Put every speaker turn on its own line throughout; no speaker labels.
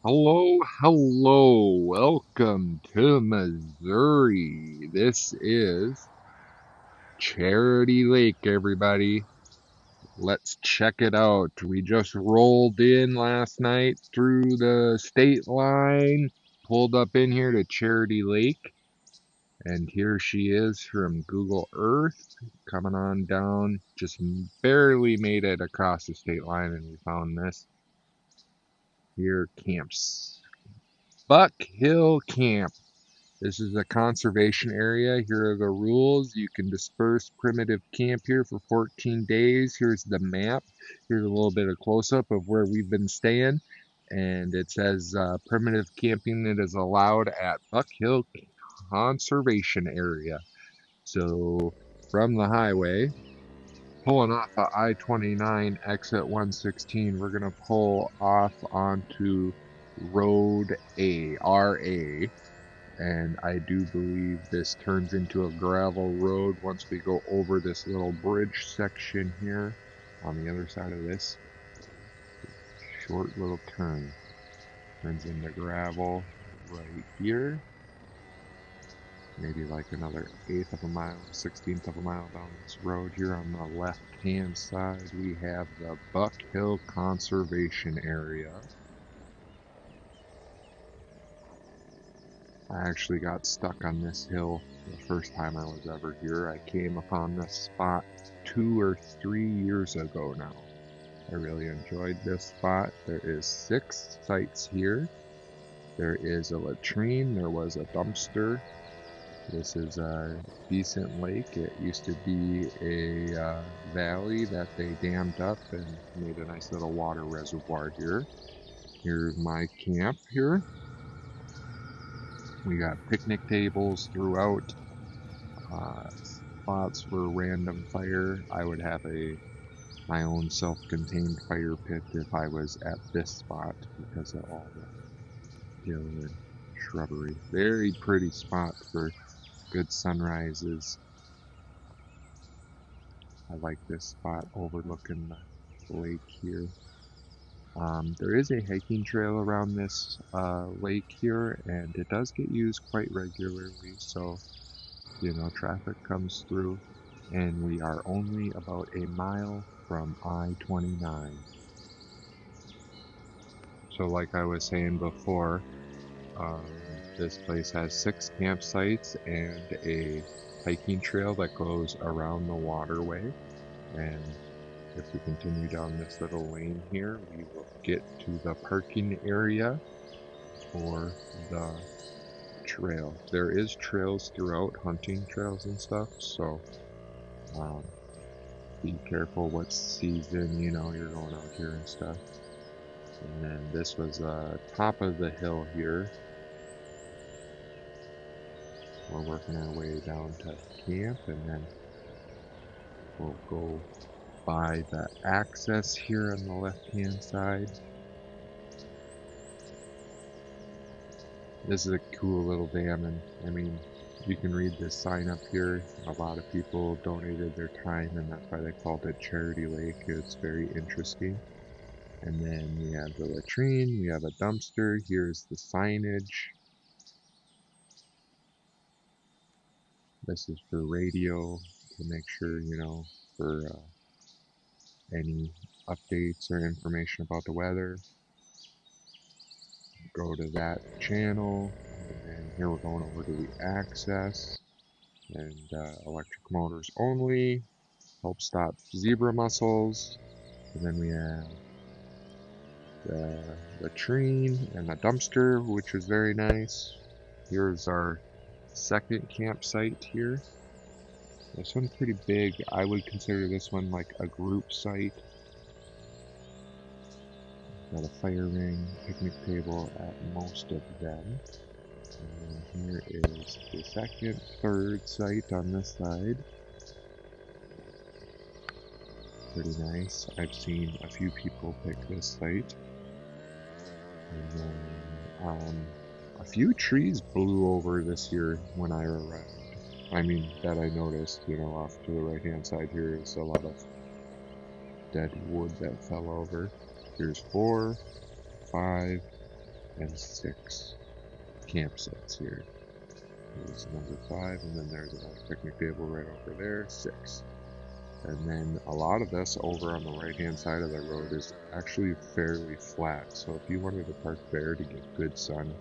Hello, hello, welcome to Missouri. This is Charity Lake, everybody. Let's check it out. We just rolled in last night through the state line, pulled up in here to Charity Lake, and here she is from Google Earth, coming on down. Just barely made it across the state line, and we found this here camps. Buck Hill Camp. This is a conservation area. Here are the rules. You can disperse primitive camp here for 14 days. Here's the map. Here's a little bit of close-up of where we've been staying. And it says primitive camping that is allowed at Buck Hill Conservation Area. So from the highway, pulling off of I-29 exit 116, we're going to pull off onto Road A, RA. And I do believe this turns into a gravel road once we go over this little bridge section here on the other side of this short little turn. Turns into gravel right here. Maybe like another 1/8 of a mile, 1/16 of a mile down this road. Here on the left hand side we have the Buck Hill Conservation Area. I actually got stuck on this hill the first time I was ever here. I came upon this spot 2 or 3 years ago now. I really enjoyed this spot. There is 6 sites here. There is a latrine, there was a dumpster. This is a decent lake. It used to be a valley that they dammed up and made a nice little water reservoir here. Here's my camp here. We got picnic tables throughout, spots for random fire. I would have my own self-contained fire pit if I was at this spot because of all the hill and shrubbery. Very pretty spot for good sunrises. I like this spot overlooking the lake here. There is a hiking trail around this lake here, and it does get used quite regularly, so traffic comes through, and we are only about a mile from I-29. So like I was saying before, this place has 6 campsites and a hiking trail that goes around the waterway, and if we continue down this little lane here, we will get to the parking area for the trail. There is trails throughout, hunting trails and stuff, so be careful what season, you're going out here and stuff. And then this was top of the hill here. We're working our way down to camp, and then we'll go by the access here on the left hand side. This is a cool little dam, and I mean, you can read this sign up here. A lot of people donated their time, and that's why they called it Charity Lake. It's very interesting. And then we have the latrine, we have a dumpster. Here's the signage. This is for radio to make sure, for any updates or information about the weather. Go to that channel, and then here we're going over to the access, and electric motors only, help stop zebra mussels. And then we have the latrine and the dumpster, which is very nice. Here's our second campsite here. This one's pretty big. I would consider this one like a group site. Got a fire ring, picnic table at most of them. And then here is the second, third site on this side. Pretty nice. I've seen a few people pick this site. And then a few trees blew over this year when I arrived. I mean, that I noticed, off to the right hand side here is a lot of dead wood that fell over. Here's 4, 5, and 6 campsites here. There's number 5, and then there's another picnic table right over there, 6. And then a lot of this over on the right-hand side of the road is actually fairly flat. So if you wanted to park there to get good sun,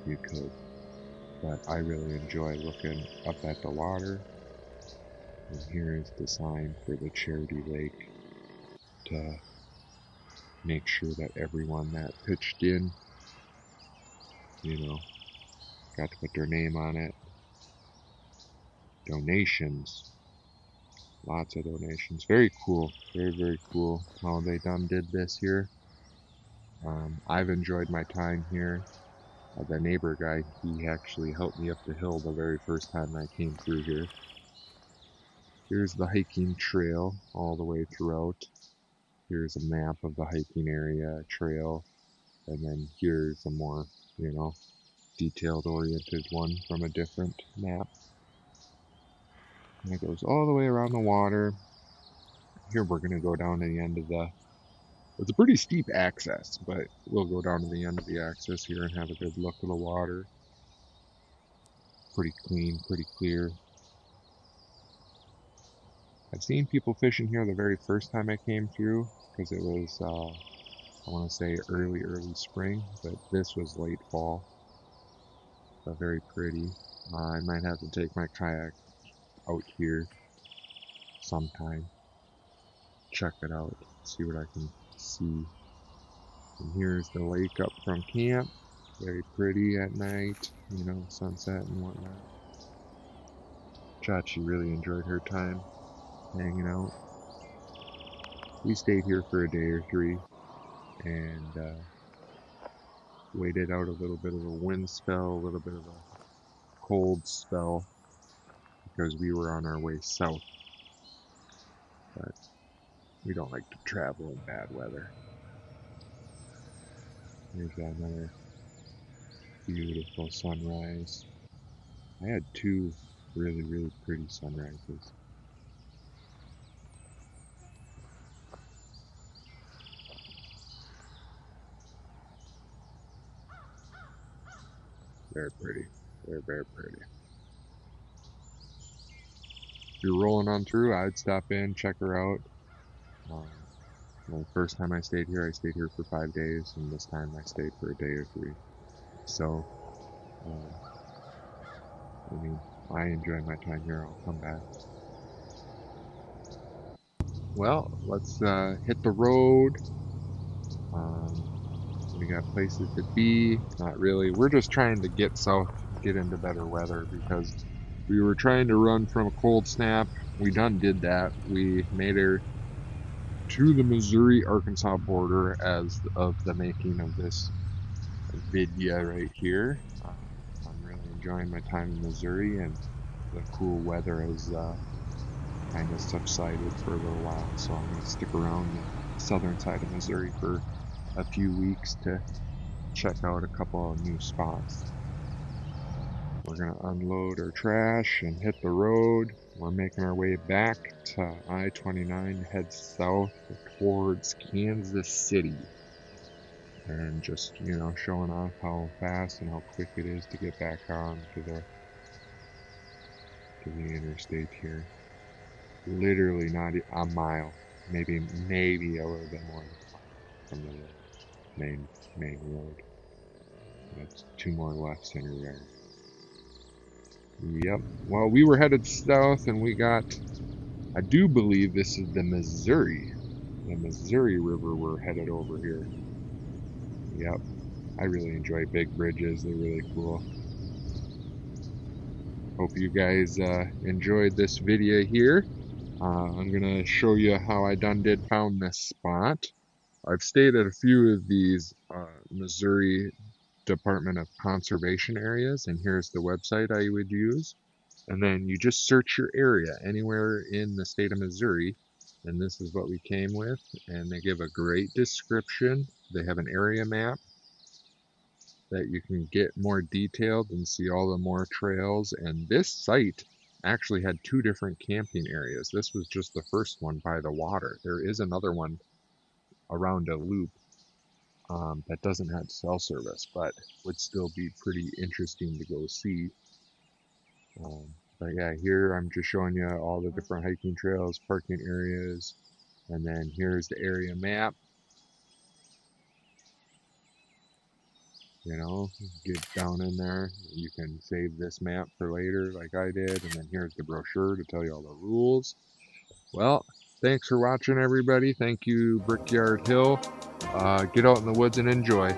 you could. But I really enjoy looking up at the water. And here is the sign for the Charity Lake to make sure that everyone that pitched in, got to put their name on it. Donations. Lots of donations. Very cool. Very, very cool how they did this here. I've enjoyed my time here. The neighbor guy, he actually helped me up the hill the very first time I came through here. Here's the hiking trail all the way throughout. Here's a map of the hiking area, trail, and then here's a more, detailed oriented one from a different map. And it goes all the way around the water. Here we're going to go down to the end of it's a pretty steep access, but we'll go down to the end of the access here and have a good look at the water. Pretty clean, pretty clear. I've seen people fishing here the very first time I came through, because it was, I want to say early spring, but this was late fall. So very pretty. I might have to take my kayak out here sometime. Check it out, see what I can see. And here's the lake up from camp. Very pretty at night, sunset and whatnot. Chachi really enjoyed her time hanging out. We stayed here for a day or 3 and waited out a little bit of a wind spell, a little bit of a cold spell, because we were on our way south. But we don't like to travel in bad weather. Here's another beautiful sunrise. I had 2 really, really pretty sunrises. Very pretty. Very, very pretty. If you're rolling on through, I'd stop in, check her out. The first time I stayed here for 5 days, and this time I stayed for a day or 3. So, I enjoy my time here. I'll come back. Well, let's hit the road. We got places to be. Not really. We're just trying to get south, get into better weather, because we were trying to run from a cold snap. We did that. We made her to the Missouri-Arkansas border as of the making of this video right here. I'm really enjoying my time in Missouri, and the cool weather has kind of subsided for a little while, so I'm going to stick around the southern side of Missouri for a few weeks to check out a couple of new spots. We're going to unload our trash and hit the road. We're making our way back to I-29, head south towards Kansas City. And just, showing off how fast and how quick it is to get back on to the interstate here. Literally not a mile, maybe a little bit more than a mile from the main road. That's 2 more lefts in a row. Yep. Well, we were headed south, and we got, I do believe this is the Missouri River we're headed over here. Yep. I really enjoy big bridges. They're really cool. Hope you guys enjoyed this video here. I'm going to show you how I found this spot. I've stayed at a few of these Missouri Department of Conservation areas, and here's the website I would use. And then you just search your area anywhere in the state of Missouri, and this is what we came with. And they give a great description. They have an area map that you can get more detailed and see all the more trails. And this site actually had 2 different camping areas. This was just the first one by the water. There is another one around a loop that doesn't have cell service, but would still be pretty interesting to go see. But yeah, here I'm just showing you all the different hiking trails, parking areas, and then here's the area map. You know, get down in there. You can save this map for later like I did, and then here's the brochure to tell you all the rules. Well, thanks for watching, everybody. Thank you, Brickyard Hill. Get out in the woods and enjoy.